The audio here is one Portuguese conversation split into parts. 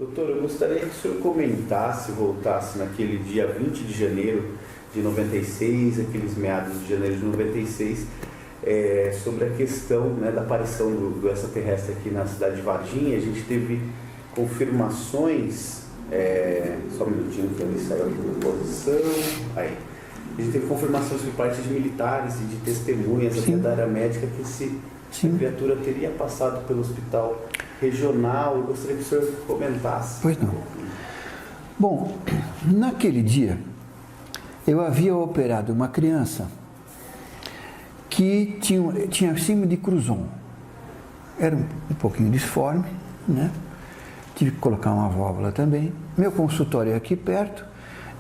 Doutor, eu gostaria que o senhor comentasse, voltasse naquele dia 20 de janeiro de 96, aqueles meados de janeiro de 96, sobre a questão, né, da aparição do extraterrestre aqui na cidade de Varginha. A gente teve confirmações, só um minutinho que ele saiu aqui da posição, aí. A gente teve confirmações por parte de militares e de testemunhas até da área médica que essa criatura teria passado pelo hospital regional. Eu gostaria que o senhor comentasse. Pois não. Bom, naquele dia, eu havia operado uma criança que tinha síndrome de Crouzon. Era um pouquinho disforme, né? Tive que colocar uma válvula também. Meu consultório é aqui perto.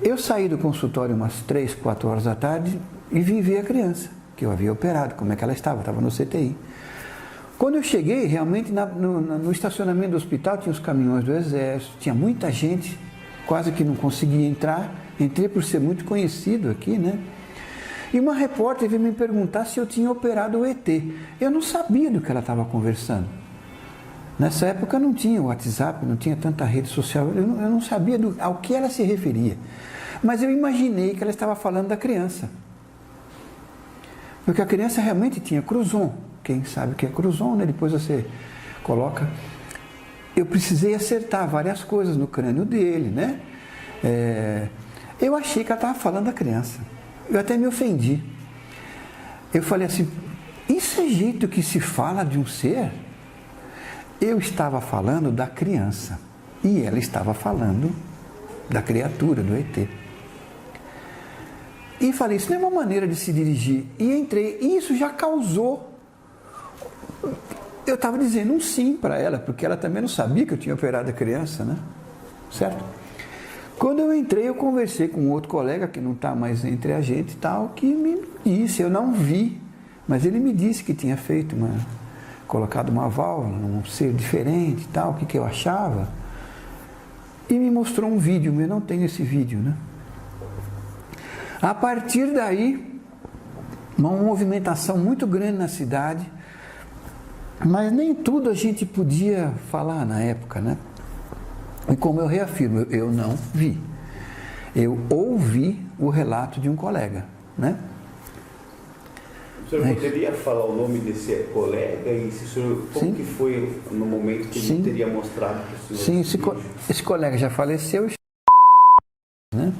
Eu saí do consultório umas 3, 4 horas da tarde e vim ver a criança, que eu havia operado, como é que ela estava no CTI. Quando eu cheguei, realmente, no estacionamento do hospital, tinha os caminhões do Exército, tinha muita gente, quase que não conseguia entrar. Entrei por ser muito conhecido aqui, né? E uma repórter veio me perguntar se eu tinha operado o ET. Eu não sabia do que ela estava conversando. Nessa época não tinha WhatsApp, não tinha tanta rede social, eu não sabia ao que ela se referia. Mas eu imaginei que ela estava falando da criança. Porque a criança realmente tinha Crouzon. Quem sabe o que é Crouzon, né? Depois você coloca. Eu precisei acertar várias coisas no crânio dele, né? Eu achei que ela estava falando da criança. Eu até me ofendi. Eu falei assim, isso é jeito que se fala de um ser? Eu estava falando da criança e ela estava falando da criatura, do ET. E falei, isso não é uma maneira de se dirigir. E entrei, e isso já causou. Eu estava dizendo um sim para ela, porque ela também não sabia que eu tinha operado a criança, né? Certo? Quando eu entrei, eu conversei com outro colega, que não está mais entre a gente e tal, que me disse, eu não vi, mas ele me disse que tinha feito colocado uma válvula, um ser diferente e tal, o que eu achava. E me mostrou um vídeo, mas eu não tenho esse vídeo, né? A partir daí, uma movimentação muito grande na cidade, mas nem tudo a gente podia falar na época, né? E como eu reafirmo, eu não vi. Eu ouvi o relato de um colega, né? O senhor poderia falar o nome desse colega e se o senhor, como que foi no momento que ele teria mostrado para o senhor? Sim, esse colega já faleceu, né?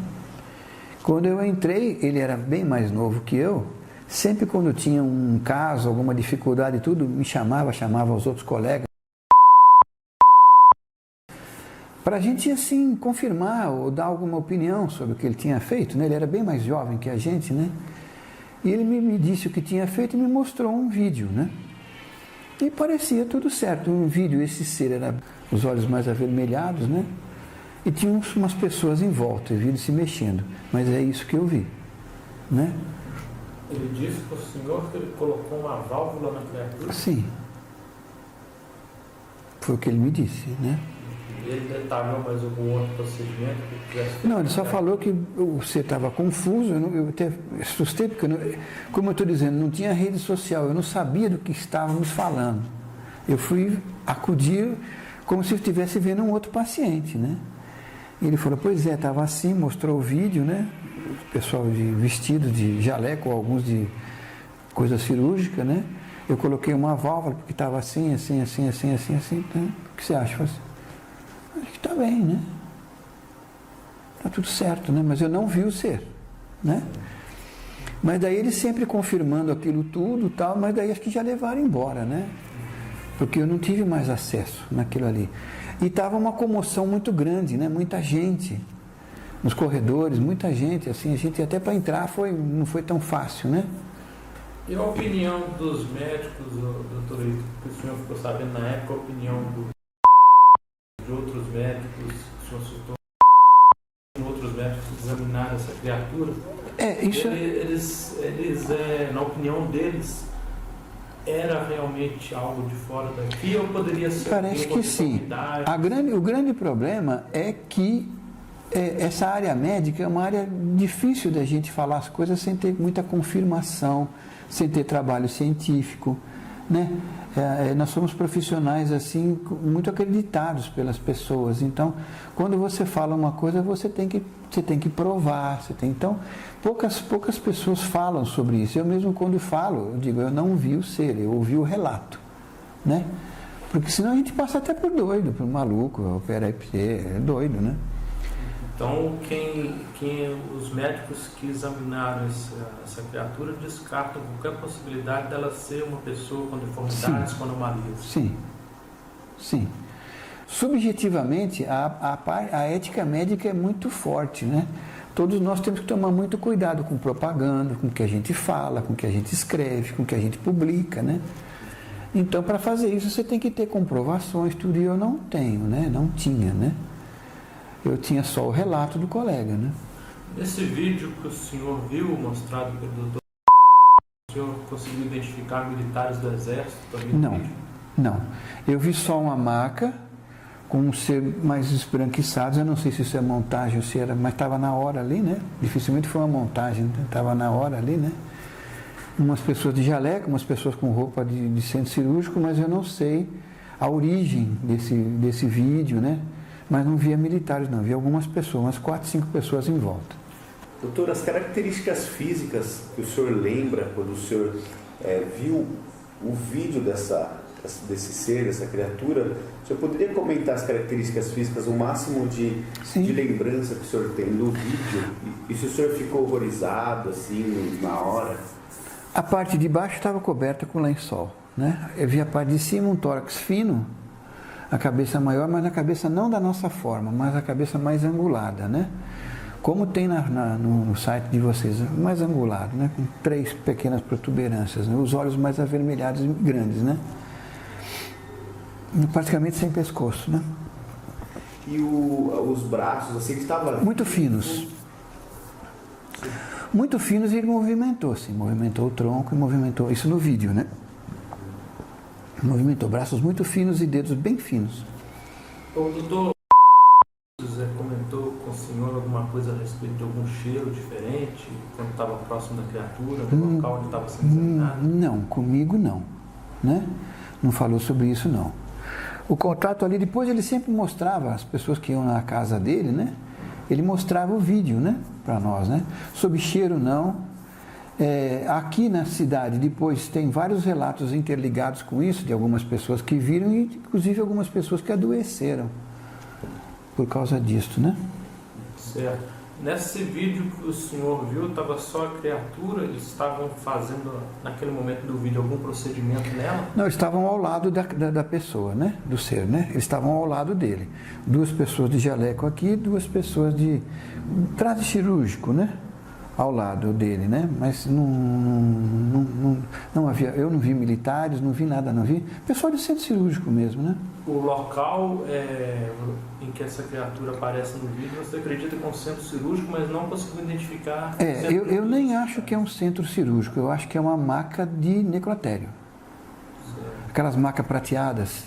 Quando eu entrei, ele era bem mais novo que eu. Sempre quando tinha um caso, alguma dificuldade e tudo, me chamava os outros colegas. Para a gente, assim, confirmar ou dar alguma opinião sobre o que ele tinha feito, né? Ele era bem mais jovem que a gente, né? E ele me disse o que tinha feito e me mostrou um vídeo, né? E parecia tudo certo. No vídeo, esse ser era os olhos mais avermelhados, né? E tinha umas pessoas em volta, eu vi ele se mexendo. Mas é isso que eu vi, né? Ele disse para o senhor que ele colocou uma válvula na criatura? Sim. Foi o que ele me disse, né? Ele detalhou mais algum outro procedimento que tivesse feito? Não, ele só falou que você estava confuso, eu até assustei, porque, como eu estou dizendo, não tinha rede social, eu não sabia do que estávamos falando. Eu fui acudir como se eu estivesse vendo um outro paciente, né? E ele falou, pois é, estava assim, mostrou o vídeo, né? O pessoal vestido de jaleco, alguns de coisa cirúrgica, né? Eu coloquei uma válvula, porque estava assim, né? O que você acha? Eu falei, acho que está bem, né? Está tudo certo, né? Mas eu não vi o ser, né? Mas daí eles sempre confirmando aquilo tudo tal, mas daí acho que já levaram embora, né? Porque eu não tive mais acesso naquilo ali. E estava uma comoção muito grande, né? Muita gente nos corredores, muita gente, assim, a gente até para entrar não foi tão fácil, né? E a opinião dos médicos, doutor Ito, que o senhor ficou sabendo na época, a opinião de outros médicos, o senhor citou outros médicos que examinaram essa criatura? Eles, na opinião deles, era realmente algo de fora daqui ou poderia ser? Parece que sim. O grande problema é que essa área médica é uma área difícil da gente falar as coisas sem ter muita confirmação, sem ter trabalho científico, né? Nós somos profissionais assim muito acreditados pelas pessoas. Então, quando você fala uma coisa, você tem que provar. Então, poucas pessoas falam sobre isso. Eu mesmo quando falo, eu digo, eu não vi o ser, eu ouvi o relato, né? Porque senão a gente passa até por doido, por maluco, é doido, né? Então, os médicos que examinaram essa criatura descartam qualquer possibilidade dela ser uma pessoa com deformidades, com anomalias. Sim. Subjetivamente, a ética médica é muito forte, né? Todos nós temos que tomar muito cuidado com propaganda, com o que a gente fala, com o que a gente escreve, com o que a gente publica, né? Então, para fazer isso, você tem que ter comprovações, tudo, e eu não tenho, né? Não tinha, né? Eu tinha só o relato do colega, né? Nesse vídeo que o senhor viu, mostrado pelo doutor, o senhor conseguiu identificar militares do Exército também? Não. Eu vi só uma maca com um ser mais esbranquiçados. Eu não sei se isso é montagem ou se era, mas estava na hora ali, né? Dificilmente foi uma montagem, estava na hora ali, né? Umas pessoas de jaleco, umas pessoas com roupa de centro cirúrgico, mas eu não sei a origem desse vídeo, né? Mas não via militares, não. Via algumas pessoas, umas 4, 5 pessoas em volta. Doutor, as características físicas que o senhor lembra quando o senhor viu o vídeo desse ser, dessa criatura, o senhor poderia comentar as características físicas, o máximo de lembrança que o senhor tem do vídeo? E se o senhor ficou horrorizado, assim, na hora? A parte de baixo estava coberta com lençol, né? Eu vi a parte de cima, um tórax fino, a cabeça maior, mas a cabeça não da nossa forma, mas a cabeça mais angulada, né? Como tem no site de vocês, mais angulado, né? Com 3 pequenas protuberâncias, né? Os olhos mais avermelhados e grandes, né? Praticamente sem pescoço, né? E os braços, assim, que estavam... Muito finos. Muito finos, e ele movimentou, sim. Movimentou o tronco e movimentou, isso no vídeo, né? Movimentou braços muito finos e dedos bem finos. O doutor José comentou com o senhor alguma coisa a respeito de algum cheiro diferente quando estava próximo da criatura, no local onde estava sendo examinado? Não, comigo não, né? Não falou sobre isso, não. O contato ali, depois ele sempre mostrava as pessoas que iam na casa dele, né? Ele mostrava o vídeo, né? Para nós, né? Sobre cheiro, não. Aqui na cidade, depois, tem vários relatos interligados com isso, de algumas pessoas que viram, e inclusive algumas pessoas que adoeceram por causa disso, né? Certo. Nesse vídeo que o senhor viu, estava só a criatura? Eles estavam fazendo, naquele momento do vídeo, algum procedimento nela? Não, eles estavam ao lado da pessoa, né? Do ser, né? Eles estavam ao lado dele. 2 pessoas de jaleco aqui, 2 pessoas de traje cirúrgico, né? Ao lado dele, né? Mas não havia, eu não vi militares, não vi nada, não vi. Pessoal de centro cirúrgico mesmo, né? O local em que essa criatura aparece no vídeo, você acredita que é um centro cirúrgico, mas não conseguiu identificar... Eu nem acho que é um centro cirúrgico, eu acho que é uma maca de necrotério. Certo. Aquelas macas prateadas.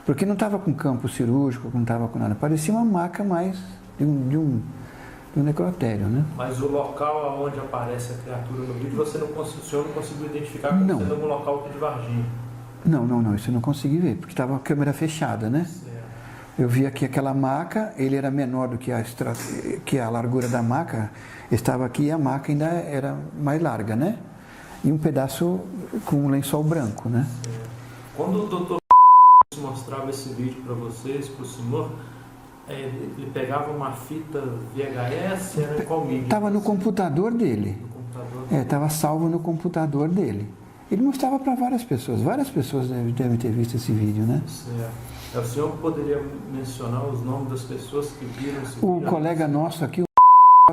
Porque não estava com campo cirúrgico, não estava com nada. Parecia uma maca mais de um necrotério, né? Mas o local onde aparece a criatura no vídeo, o senhor não conseguiu identificar como sendo algum local aqui de Varginha? Não, isso eu não consegui ver, porque estava a câmera fechada, né? Certo. Eu vi aqui aquela maca, ele era menor do que a largura da maca, estava aqui e a maca ainda era mais larga, né? E um pedaço com um lençol branco, né? Certo. Quando o doutor mostrava esse vídeo para vocês, para o senhor, ele pegava uma fita VHS, era em qual mídia? Estava no computador dele. No computador? Estava salvo no computador dele. Ele mostrava para várias pessoas devem ter visto esse vídeo, né? Certo. O senhor poderia mencionar os nomes das pessoas que viram esse vídeo? O colega nosso aqui,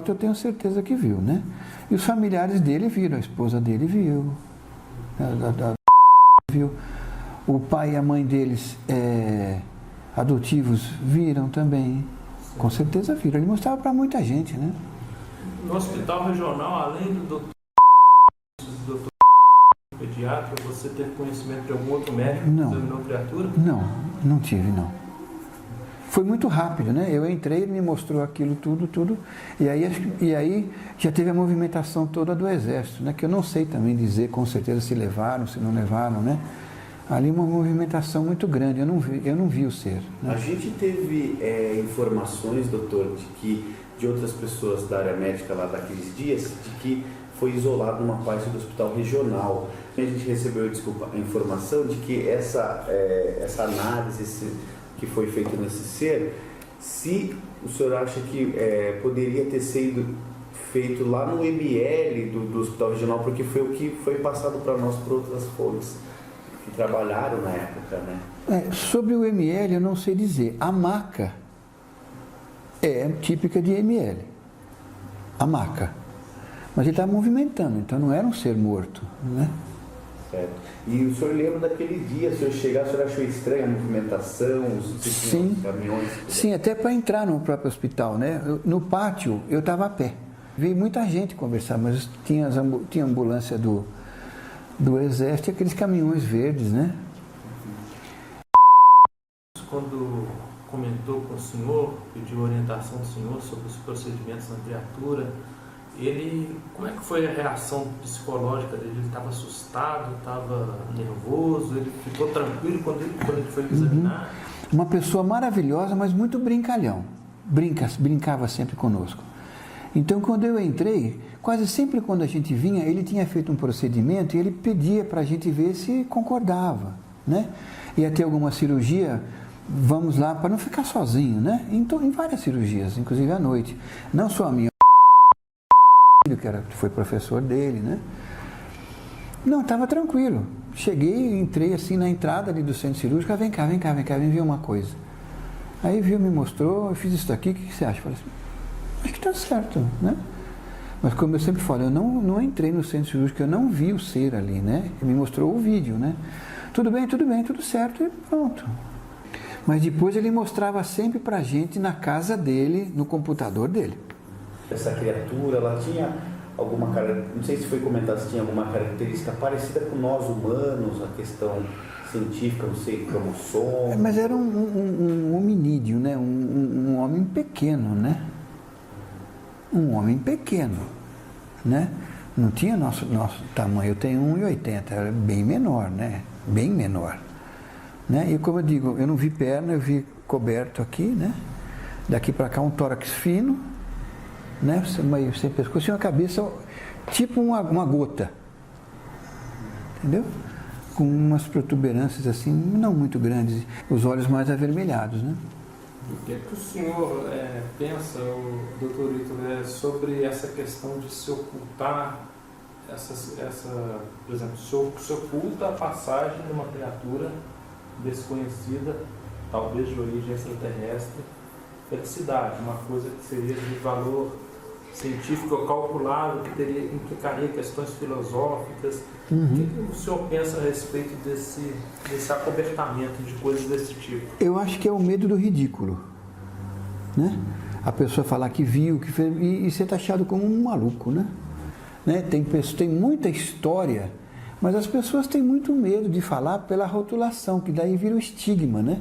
eu tenho certeza que viu, né? E os familiares dele viram, a esposa dele viu, viu. O pai e a mãe deles, adotivos, viram também. Certo. Com certeza viram. Ele mostrava para muita gente, né? No hospital regional, além do doutor pediatra, você teve conhecimento de algum outro médico que examinou a criatura? Não tive, não. Foi muito rápido, né? Eu entrei, ele me mostrou aquilo tudo, e aí já teve a movimentação toda do Exército, né? Que eu não sei também dizer com certeza se levaram, se não levaram, né? ali uma movimentação muito grande, eu não vi o ser. Né? A gente teve informações, doutor, de outras pessoas da área médica lá daqueles dias, de que foi isolado uma parte do hospital regional. A gente recebeu, a informação de que essa análise que foi feita nesse ser, se o senhor acha que poderia ter sido feito lá no ML do hospital regional, porque foi o que foi passado para nós por outras fontes que trabalharam na época, né? Sobre o ML eu não sei dizer. A maca é típica de ML. A maca. Mas ele estava movimentando, então não era um ser morto, né? Certo. E o senhor lembra daquele dia, o senhor chegar, o senhor achou estranha a movimentação, os caminhões? Sim, até para entrar no próprio hospital, né? No pátio eu estava a pé. Veio muita gente conversar, mas tinha ambulância do Exército e aqueles caminhões verdes, né? Quando comentou com o senhor, pediu orientação do senhor sobre os procedimentos na criatura, como é que foi a reação psicológica dele? Ele estava assustado, estava nervoso, ele ficou tranquilo quando ele foi examinar? Uma pessoa maravilhosa, mas muito brincalhão. Brincava sempre conosco. Então, quando eu entrei, quase sempre quando a gente vinha, ele tinha feito um procedimento e ele pedia para a gente ver se concordava, né? Ia ter alguma cirurgia, vamos lá, para não ficar sozinho, né? Então, em várias cirurgias, inclusive à noite. Não só a minha, que foi professor dele, né? Não, estava tranquilo. Cheguei, entrei assim na entrada ali do centro cirúrgico, vem cá, vem ver uma coisa. Aí viu, me mostrou, eu fiz isso daqui, o que você acha? Eu falei assim, acho que está certo, né? Mas como eu sempre falo, eu não entrei no centro cirúrgico, eu não vi o ser ali, né? Ele me mostrou o vídeo, né? Tudo bem, tudo certo e pronto. Mas depois ele mostrava sempre pra gente na casa dele, no computador dele. Essa criatura, ela tinha alguma característica, não sei se foi comentado se tinha alguma característica parecida com nós humanos, a questão científica, não sei, cromossomo. Mas era um hominídeo, né? Um homem pequeno, né? Um homem pequeno, né? Não tinha nosso tamanho, eu tenho 1,80, era bem menor, né? Bem menor, né? E como eu digo, eu não vi perna, eu vi coberto aqui, né? Daqui para cá um tórax fino, né? Meio sem pescoço e uma cabeça tipo uma gota, entendeu? Com umas protuberâncias assim, não muito grandes, os olhos mais avermelhados, né? O que o senhor pensa, doutor Ítalo, sobre essa questão de se ocultar, por exemplo, se oculta a passagem de uma criatura desconhecida, talvez de origem extraterrestre, felicidade, uma coisa que seria de valor científico calculado, que implicaria questões filosóficas. O que o senhor pensa a respeito desse acobertamento de coisas desse tipo? Eu acho que é o medo do ridículo, né? A pessoa falar que viu, que fez, e ser taxado como um maluco, né? Tem muita história, mas as pessoas têm muito medo de falar pela rotulação, que daí vira o estigma, né?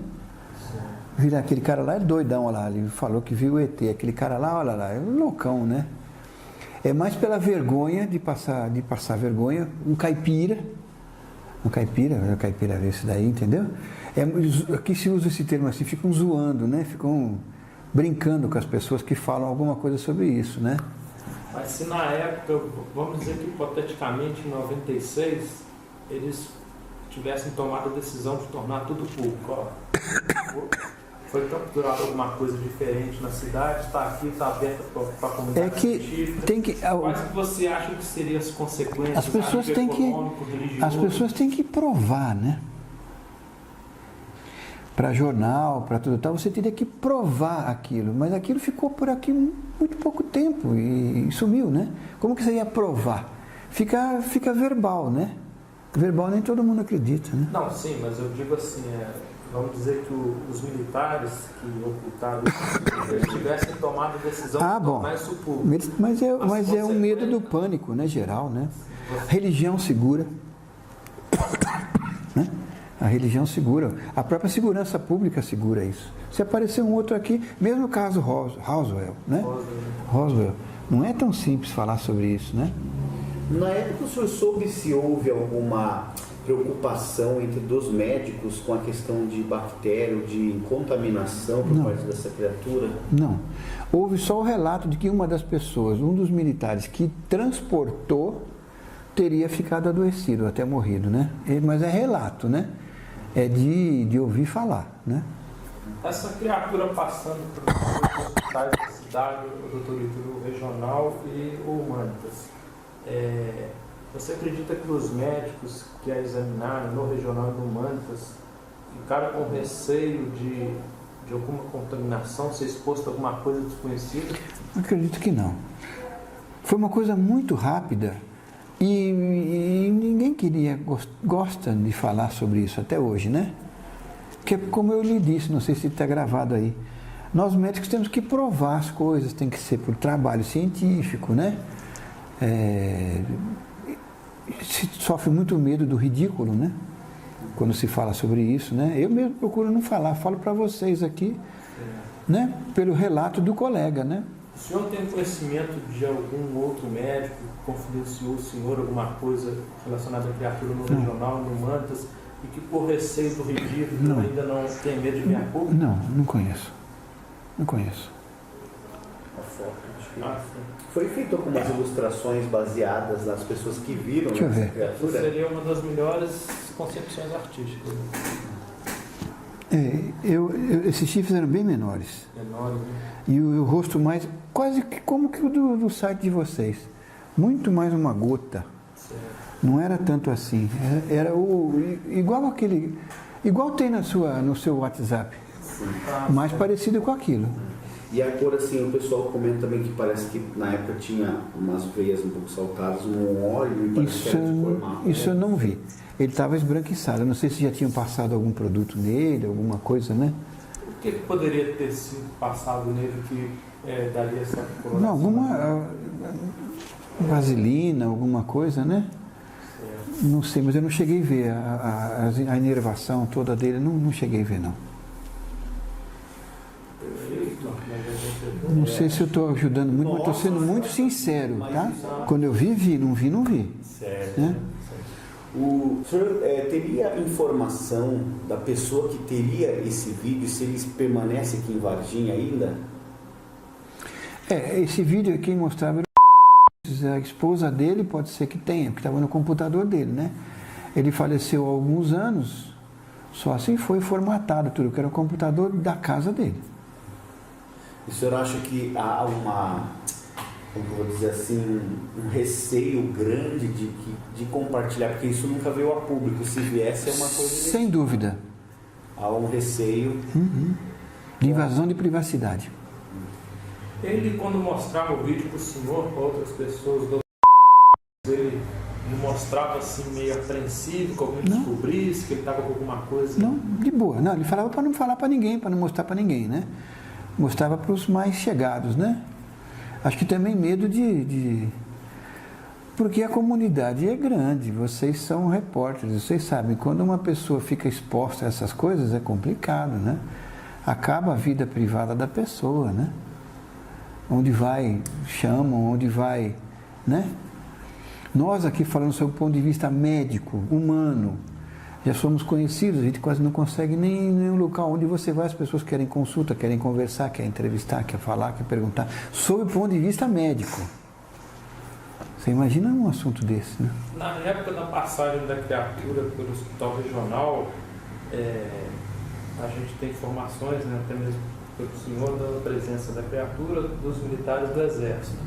Vira aquele cara lá, é doidão, olha lá, ele falou que viu o ET, aquele cara lá, olha lá, é um loucão, né? É mais pela vergonha, de passar vergonha, um caipira esse daí, entendeu? Aqui se usa esse termo assim, ficam zoando, né? Ficam brincando com as pessoas que falam alguma coisa sobre isso, né? Mas se na época, vamos dizer que hipoteticamente em 96, eles tivessem tomado a decisão de tornar tudo público, ó, foi capturado alguma coisa diferente na cidade, está aqui, está aberta para a comunidade científica. Quais que você acha que seriam as consequências? As pessoas têm que provar, né? Para jornal, para tudo tal, você teria que provar aquilo, mas aquilo ficou por aqui muito pouco tempo e sumiu, né? Como que você ia provar? Fica verbal, né? Verbal nem todo mundo acredita, né? Não, sim, mas eu digo assim, vamos dizer que os militares que ocultaram eles tivessem tomado a decisão de tornar isso público. Mas é um medo do pânico, né, geral, né? A religião segura, né? A religião segura, a própria segurança pública segura isso. Se aparecer um outro aqui, mesmo o caso Roswell, né? Roswell, não é tão simples falar sobre isso, né? Na época o senhor soube se houve alguma preocupação entre dos médicos com a questão de bactéria, de contaminação por parte dessa criatura? Não. Houve só o relato de que uma das pessoas, um dos militares que transportou, teria ficado adoecido, até morrido, né? Mas é relato, né? É de ouvir falar, né? Essa criatura passando por os hospitais da cidade, o doutor Ítalo, o regional e o Humanitas, você acredita que os médicos que a examinaram no regional e no Humanitas ficaram com receio de alguma contaminação, ser exposto a alguma coisa desconhecida? Acredito que não. Foi uma coisa muito rápida e ninguém gosta de falar sobre isso até hoje, né? Porque, como eu lhe disse, não sei se está gravado aí, nós médicos temos que provar as coisas, tem que ser por trabalho científico, né? Se sofre muito medo do ridículo, né? Quando se fala sobre isso, né? Eu mesmo procuro não falar, falo para vocês aqui, né? Pelo relato do colega, né? O senhor tem conhecimento de algum outro médico que confidenciou o senhor alguma coisa relacionada à criatura no regional, no Humanitas, e que por receio do ridículo ainda não tem medo de vir a público? Não conheço. Não conheço. Foi feito algumas ilustrações baseadas nas pessoas que viram essa criatura? Seria uma das melhores concepções artísticas. Esses chifres eram bem menores. Menores, né? E o rosto mais, quase que como que o do site de vocês. Muito mais uma gota. Certo. Não era tanto assim. Era igual tem no seu WhatsApp. Mais parecido com aquilo. E agora, assim, o pessoal comenta também que parece que na época tinha umas veias um pouco saltadas, um óleo e parece que era de formato. Isso eu não vi. Ele estava esbranquiçado. Eu não sei se já tinham passado algum produto nele, alguma coisa, né? O que poderia ter sido passado nele que daria essa coloração? Não, alguma vaselina, alguma coisa, né? Certo. Não sei, mas eu não cheguei a ver a inervação toda dele, não cheguei a ver, não. Não sei se eu estou ajudando muito, mas estou sendo muito sincero, tá? Quando eu vi, não vi. Certo. Né? O senhor teria informação da pessoa que teria esse vídeo, se ele permanece aqui em Varginha ainda? Esse vídeo quem mostrava era a esposa dele, pode ser que tenha, porque estava no computador dele, né? Ele faleceu há alguns anos, só assim foi formatado tudo, que era o computador da casa dele. O senhor acha que há como eu vou dizer assim, um receio grande de compartilhar, porque isso nunca veio a público, se viesse é uma coisa... Sem dúvida. Há um receio... De invasão de privacidade. Ele, quando mostrava o vídeo para o senhor, para outras pessoas, ele mostrava assim meio apreensivo, que alguém descobrisse, que ele estava com alguma coisa... Não, de boa. Não, ele falava para não falar para ninguém, para não mostrar para ninguém, né? Mostrava para os mais chegados, né? Acho que também medo porque a comunidade é grande, vocês são repórteres, vocês sabem, quando uma pessoa fica exposta a essas coisas é complicado, né? Acaba a vida privada da pessoa, né? Onde vai, chamam, onde vai, né? Nós aqui falando sobre o ponto de vista médico, humano, já somos conhecidos, a gente quase não consegue nem um local onde você vai, as pessoas querem consulta, querem conversar, querem entrevistar, querem falar, querem perguntar, sob o ponto de vista médico. Você imagina um assunto desse, né? Na época da passagem da criatura pelo hospital regional, a gente tem informações, né, até mesmo pelo senhor, da presença da criatura dos militares do Exército.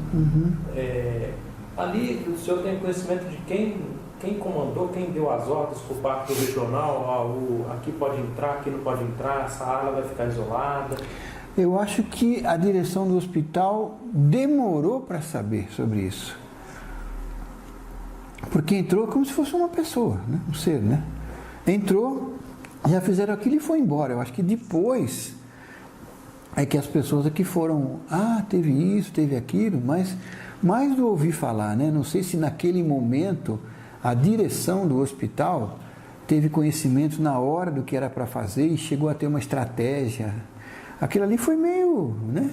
Ali o senhor tem conhecimento de quem comandou, quem deu as ordens por parte do regional, aqui pode entrar, aqui não pode entrar, essa ala vai ficar isolada? Eu acho que a direção do hospital demorou para saber sobre isso. Porque entrou como se fosse uma pessoa, né? Um ser, né? Entrou, já fizeram aquilo e foi embora. Eu acho que depois é que as pessoas aqui foram, teve isso, teve aquilo, mas mais do ouvir falar, né? Não sei se naquele momento a direção do hospital teve conhecimento na hora do que era para fazer e chegou a ter uma estratégia. Aquilo ali foi meio, né?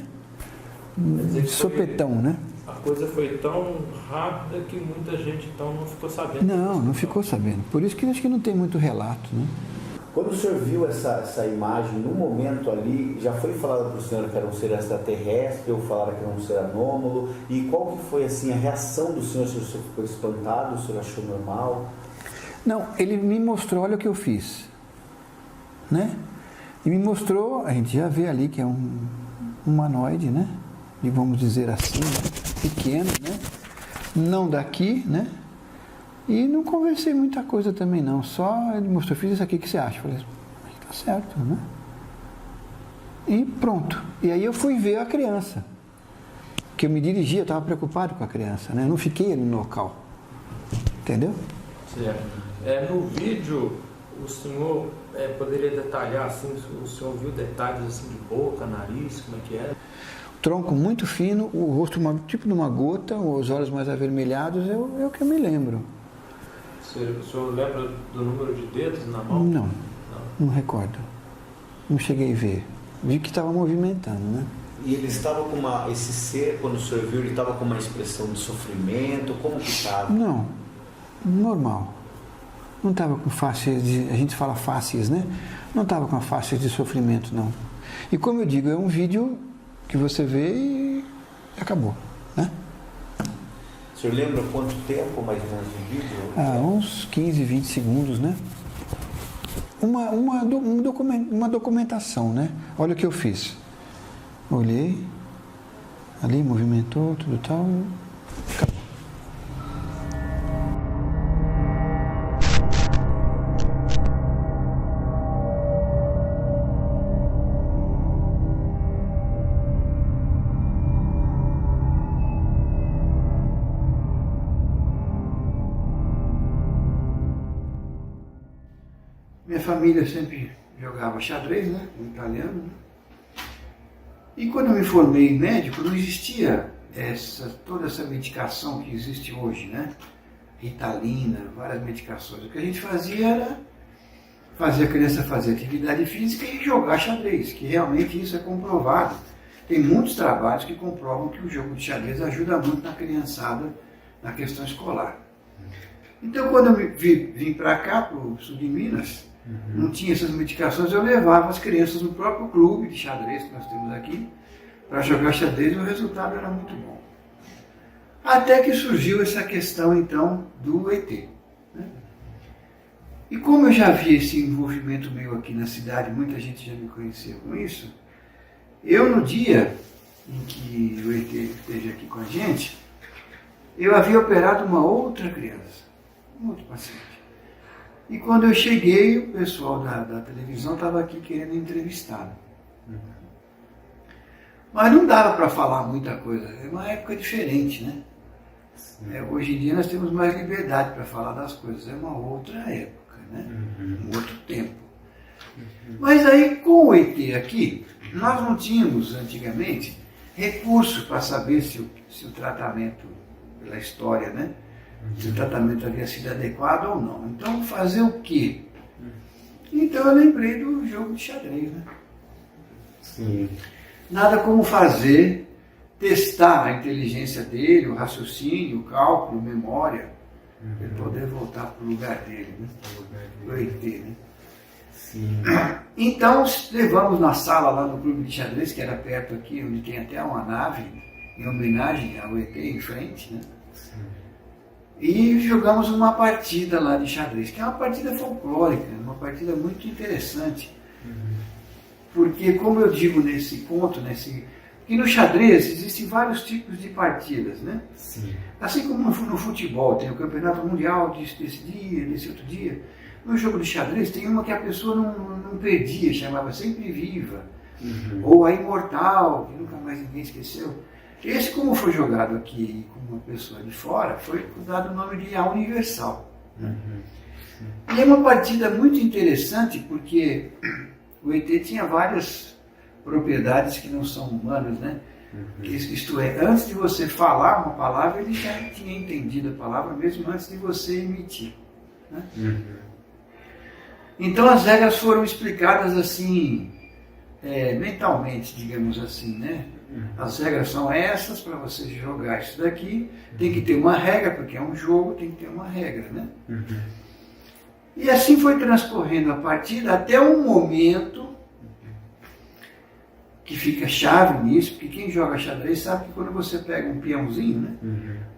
Sopetão, né? a coisa foi tão rápida que muita gente então não ficou sabendo. Não ficou sabendo. Por isso que acho que não tem muito relato, né? Quando o senhor viu essa imagem, no momento ali, já foi falado para o senhor que era um ser extraterrestre ou falaram que era um ser anômalo? E qual que foi assim, a reação do senhor? O senhor ficou espantado? O senhor achou normal? Não, ele me mostrou, olha o que eu fiz, né? E me mostrou, a gente já vê ali que é um humanoide, né? E vamos dizer assim, né? Pequeno, né? Não daqui, né? E não conversei muita coisa também não, só ele mostrou, fiz isso aqui, o que você acha? Eu falei, tá certo, né? E pronto. E aí eu fui ver a criança, que eu me dirigia, eu estava preocupado com a criança, né? Eu não fiquei ali no local, entendeu? Certo. No vídeo, o senhor poderia detalhar, assim, o senhor viu detalhes assim de boca, nariz, como é que era? Tronco muito fino, o rosto tipo de uma gota, os olhos mais avermelhados, é o que eu me lembro. O senhor lembra do número de dedos na mão? Não recordo. Não cheguei a ver. Vi que estava movimentando, né? E ele estava com esse ser, quando o senhor viu, ele estava com uma expressão de sofrimento? Como que estava? Não, normal. Não estava com faces a gente fala faces, né? Não estava com faces de sofrimento, não. E como eu digo, é um vídeo que você vê e acabou, né? O senhor lembra quanto tempo mais ou menos de vídeo? Uns 15, 20 segundos, né? Uma documentação, né? Olha o que eu fiz. Olhei, ali movimentou, tudo tal, acabou. Minha família sempre jogava xadrez, né? Um italiano. Né? E quando eu me formei médico, não existia toda essa medicação que existe hoje, né? Ritalina, várias medicações. O que a gente fazia era fazer a criança fazer atividade física e jogar xadrez, que realmente isso é comprovado. Tem muitos trabalhos que comprovam que o jogo de xadrez ajuda muito na criançada, na questão escolar. Então, quando eu vim para cá, para o sul de Minas, não tinha essas medicações, eu levava as crianças no próprio clube de xadrez que nós temos aqui, para jogar xadrez, e o resultado era muito bom. Até que surgiu essa questão, então, do ET. Né? E como eu já vi esse envolvimento meu aqui na cidade, muita gente já me conhecia com isso, eu no dia em que o ET esteve aqui com a gente, eu havia operado uma outra criança, um outro paciente. E quando eu cheguei, o pessoal da televisão estava aqui querendo entrevistá-lo. Mas não dava para falar muita coisa, é uma época diferente, né? Hoje em dia nós temos mais liberdade para falar das coisas, é uma outra época, né? Um outro tempo. Mas aí com o ET aqui, nós não tínhamos antigamente recurso para saber se o tratamento, pela história, né? Se o tratamento havia sido adequado ou não. Então, fazer o quê? Então, eu lembrei do jogo de xadrez, né? Sim. Nada como testar a inteligência dele, o raciocínio, o cálculo, a memória, para ele poder voltar para o lugar dele, né? O ET, né? Sim. Então, levamos na sala lá no clube de xadrez, que era perto aqui, onde tem até uma nave, em homenagem ao ET em frente, né? Sim. E jogamos uma partida lá de xadrez, que é uma partida folclórica, uma partida muito interessante. Porque, como eu digo nesse ponto, que no xadrez existem vários tipos de partidas, né? Sim. Assim como no futebol, tem o campeonato mundial desse dia, desse outro dia. No jogo de xadrez tem uma que a pessoa não perdia, chamava Sempre Viva, ou a Imortal, que nunca mais ninguém esqueceu. Esse, como foi jogado aqui com uma pessoa de fora, foi dado o nome de A Universal. E é uma partida muito interessante porque o ET tinha várias propriedades que não são humanas, né? Isto é, antes de você falar uma palavra, ele já tinha entendido a palavra, mesmo antes de você emitir. Né? Então as regras foram explicadas assim, mentalmente, digamos assim, né? As regras são essas, para você jogar isso daqui, tem que ter uma regra, porque é um jogo, tem que ter uma regra, né? E assim foi transcorrendo a partida até um momento que fica chave nisso, porque quem joga xadrez sabe que quando você pega um peãozinho, né?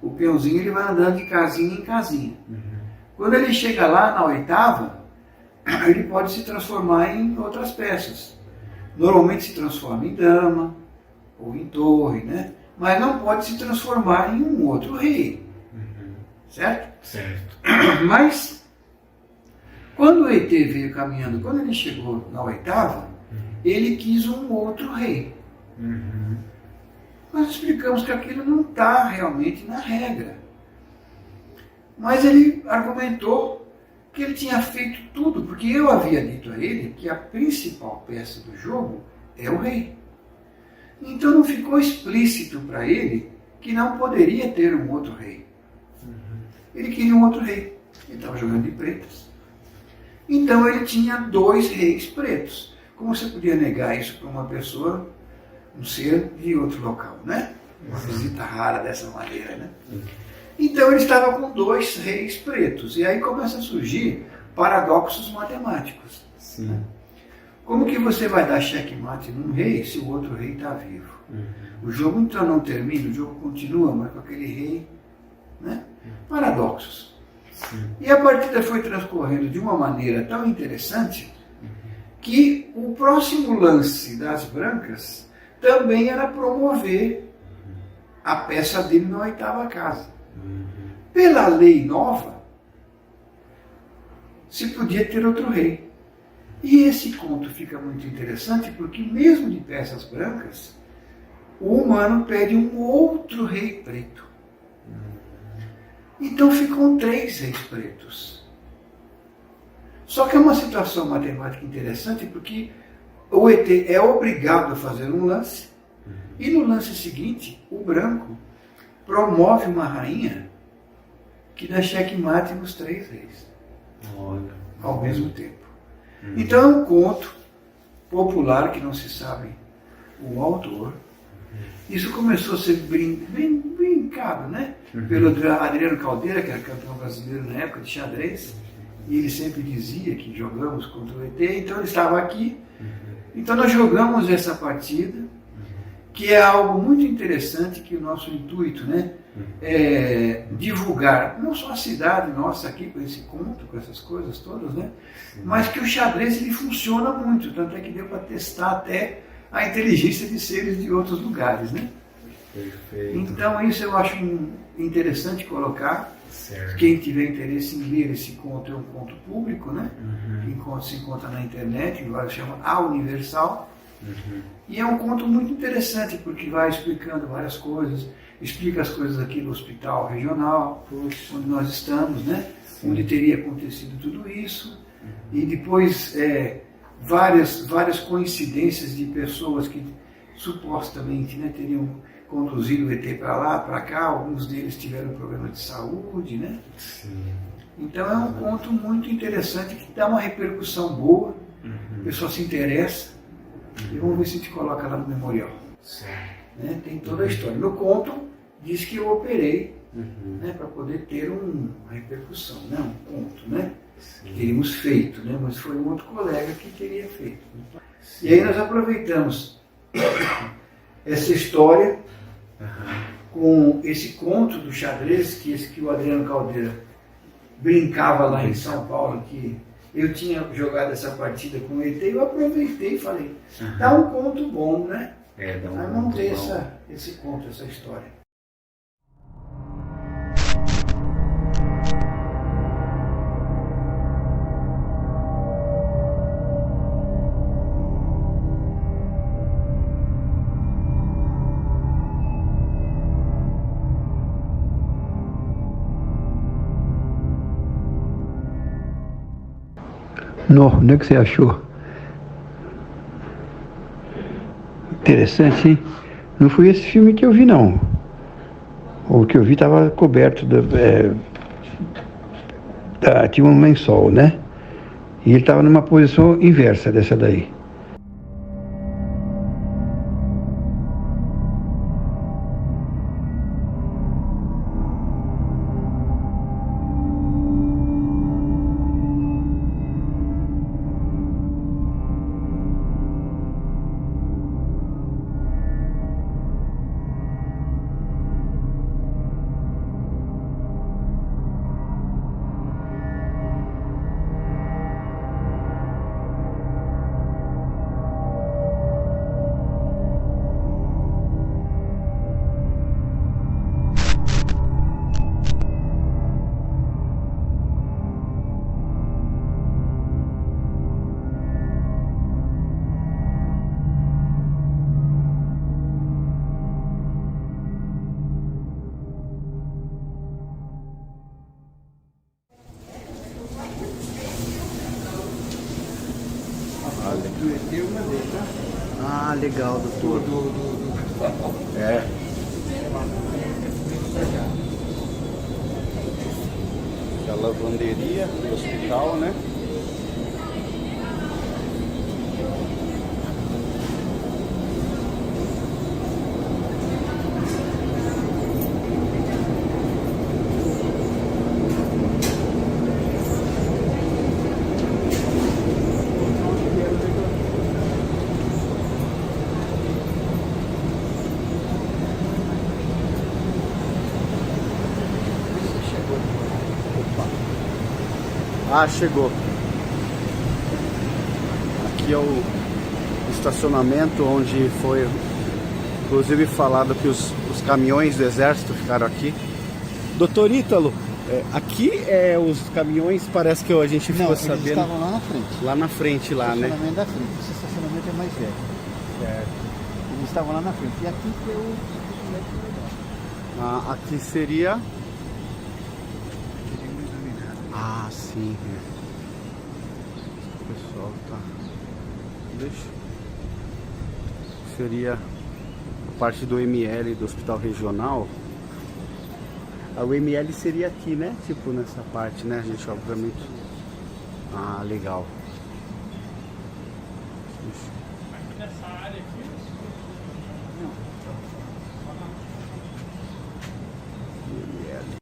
O peãozinho ele vai andando de casinha em casinha. Quando ele chega lá na oitava, ele pode se transformar em outras peças. Normalmente se transforma em dama ou em torre, né? Mas não pode se transformar em um outro rei. Certo? Certo. Mas, quando o ET veio caminhando, quando ele chegou na oitava, ele quis um outro rei. Nós explicamos que aquilo não está realmente na regra. Mas ele argumentou que ele tinha feito tudo, porque eu havia dito a ele que a principal peça do jogo é o rei. Então não ficou explícito para ele que não poderia ter um outro rei. Ele queria um outro rei. Ele estava jogando de pretas. Então ele tinha 2 reis pretos. Como você podia negar isso para uma pessoa, um ser de outro local, né? Uma visita rara dessa maneira, né? Então ele estava com 2 reis pretos. E aí começa a surgir paradoxos matemáticos. Sim. Como que você vai dar checkmate num rei se o outro rei está vivo? O jogo então não termina, o jogo continua, mas com aquele rei, né? Paradoxos. Sim. E a partida foi transcorrendo de uma maneira tão interessante que o próximo lance das brancas também era promover a peça dele na oitava casa. Pela lei nova, se podia ter outro rei. E esse conto fica muito interessante porque mesmo de peças brancas, o humano pede um outro rei preto. Então ficam 3 reis pretos. Só que é uma situação matemática interessante porque o ET é obrigado a fazer um lance e no lance seguinte, o branco promove uma rainha que dá checkmate nos 3 reis. Ao mesmo tempo. Então é um conto popular que não se sabe o autor. Isso começou a ser brincado, né? Pelo Adriano Caldeira, que era campeão brasileiro na época de xadrez. E ele sempre dizia que jogamos contra o ET, então ele estava aqui. Então nós jogamos essa partida, que é algo muito interessante, que o nosso intuito, né, é divulgar, não só a cidade nossa aqui com esse conto, com essas coisas todas, né, mas que o xadrez ele funciona muito, tanto é que deu para testar até a inteligência de seres de outros lugares, né? Perfeito. Então isso eu acho interessante colocar. Certo. Quem tiver interesse em ler esse conto, é um conto público, né? Se encontra na internet, chama A Universal. E é um conto muito interessante, porque vai explicando várias coisas, explica as coisas aqui do hospital regional, onde nós estamos, né? Onde teria acontecido tudo isso. E depois várias coincidências de pessoas que supostamente, né, teriam conduzido o ET para lá, para cá, alguns deles tiveram problema de saúde, né? Então é um conto muito interessante que dá uma repercussão boa, a pessoa se interessa, e vamos ver se a gente coloca lá no memorial. Né? Tem toda a história. No conto diz que eu operei, né, para poder ter uma repercussão, né? Um conto, né? Que teríamos feito, né? Mas foi um outro colega que teria feito. E aí nós aproveitamos essa história com esse conto do xadrez que o Adriano Caldeira brincava lá em São Paulo, que eu tinha jogado essa partida com o ET, eu aproveitei e falei, dá um conto bom, né? Dá um Aí conto montei bom. esse conto, essa história. Não, onde é que você achou? Interessante, hein? Não foi esse filme que eu vi, não. O que eu vi estava coberto, tinha um lençol, né? E ele estava numa posição inversa dessa daí. Ah, legal, doutor. É. A lavanderia do hospital, né? Ah, chegou. Aqui é o estacionamento onde foi inclusive falado que os caminhões do exército ficaram aqui. Doutor Ítalo, aqui os caminhões, parece que a gente ficou sabendo. Eles estavam lá na frente. Lá na frente, lá, né? Estacionamento da frente. Esse estacionamento é mais velho. Certo. Eles estavam lá na frente. E aqui que é o... Aqui seria... Ah, sim. O pessoal tá... Deixa. Seria a parte do ML do Hospital Regional. O ML seria aqui, né? Tipo nessa parte, né? A gente obviamente... Ah, legal. Nessa área aqui?